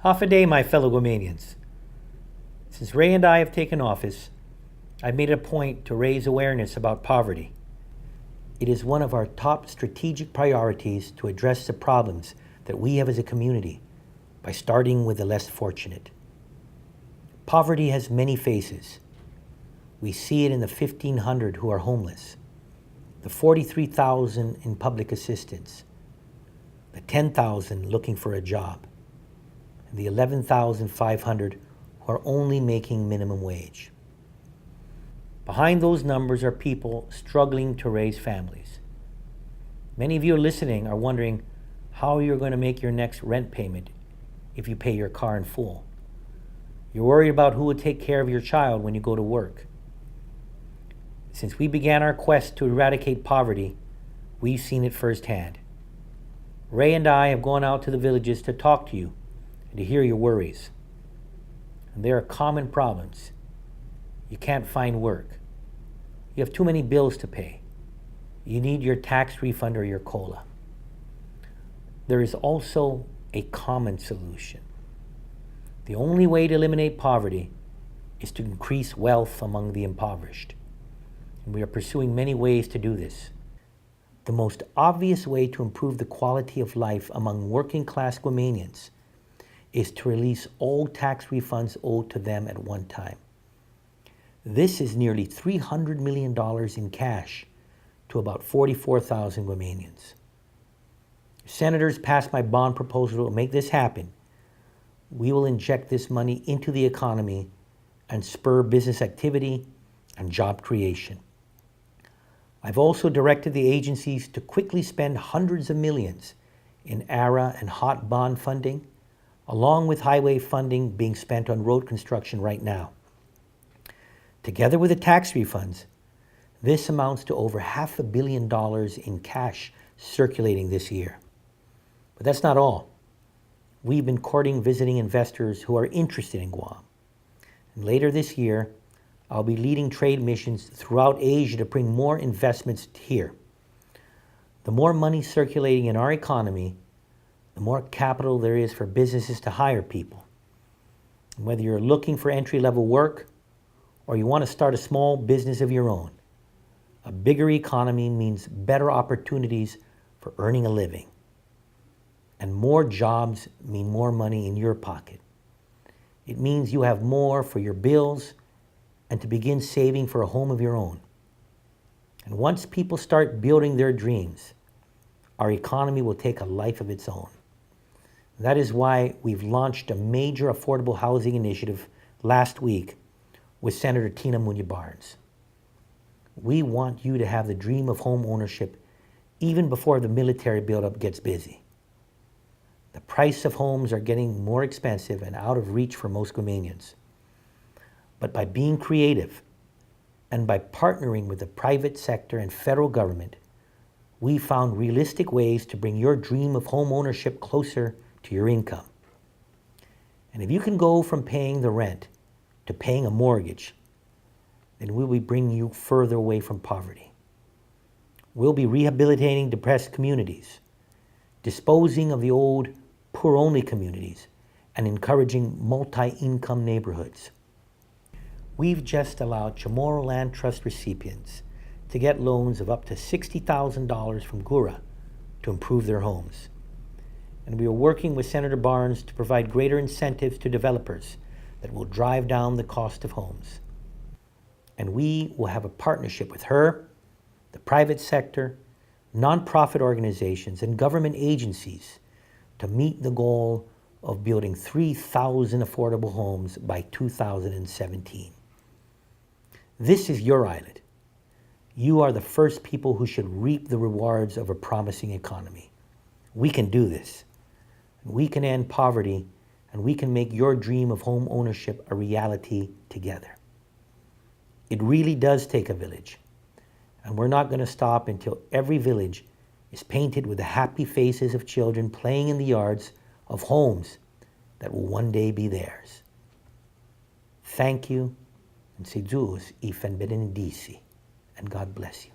Hafa day, my fellow Guamanians. Since Ray and I have taken office, I've made it a point to raise awareness about poverty. It is one of our top strategic priorities to address the problems that we have as a community by starting with the less fortunate. Poverty has many faces. We see it in the 1,500 who are homeless, the 43,000 in public assistance, the 10,000 looking for a job, and the 11,500 who are only making minimum wage. Behind those numbers are people struggling to raise families. Many of you listening are wondering how you're going to make your next rent payment if you pay your car in full. You're worried about who will take care of your child when you go to work. Since we began our quest to eradicate poverty, we've seen it firsthand. Ray and I have gone out to the villages to talk to you and to hear your worries. And there are common problems. You can't find work. You have too many bills to pay. You need your tax refund or your COLA. There is also a common solution. The only way to eliminate poverty is to increase wealth among the impoverished. And we are pursuing many ways to do this. The most obvious way to improve the quality of life among working class Guamanians is to release all tax refunds owed to them at one time. This is nearly $300 million in cash to about 44,000 Guamanians. If senators pass my bond proposal to make this happen, we will inject this money into the economy and spur business activity and job creation. I've also directed the agencies to quickly spend hundreds of millions in ARA and HOT bond funding, along with highway funding being spent on road construction right now. Together with the tax refunds, this amounts to over $500 million in cash circulating this year. But that's not all. We've been courting visiting investors who are interested in Guam. And later this year, I'll be leading trade missions throughout Asia to bring more investments here. The more money circulating in our economy, the more capital there is for businesses to hire people. And whether you're looking for entry-level work or you want to start a small business of your own, a bigger economy means better opportunities for earning a living. And more jobs mean more money in your pocket. It means you have more for your bills and to begin saving for a home of your own. And once people start building their dreams, our economy will take a life of its own. That is why we've launched a major affordable housing initiative last week with Senator Tina Muñoz-Barnes. We want you to have the dream of home ownership even before the military buildup gets busy. The price of homes are getting more expensive and out of reach for most Guamanians. But by being creative and by partnering with the private sector and federal government, we found realistic ways to bring your dream of home ownership closer to your income. And if you can go from paying the rent to paying a mortgage, then we'll be bringing you further away from poverty. We'll be rehabilitating depressed communities, disposing of the old poor-only communities, and encouraging multi-income neighborhoods. We've just allowed Chamorro Land Trust recipients to get loans of up to $60,000 from GURA to improve their homes. And we are working with Senator Barnes to provide greater incentives to developers that will drive down the cost of homes. And we will have a partnership with her, the private sector, nonprofit organizations, and government agencies to meet the goal of building 3,000 affordable homes by 2017. This is your island. You are the first people who should reap the rewards of a promising economy. We can do this. We can end poverty, and we can make your dream of home ownership a reality together. It really does take a village, and we're not going to stop until every village is painted with the happy faces of children playing in the yards of homes that will one day be theirs. Thank you, and si Diyos ifen benedisi, and God bless you.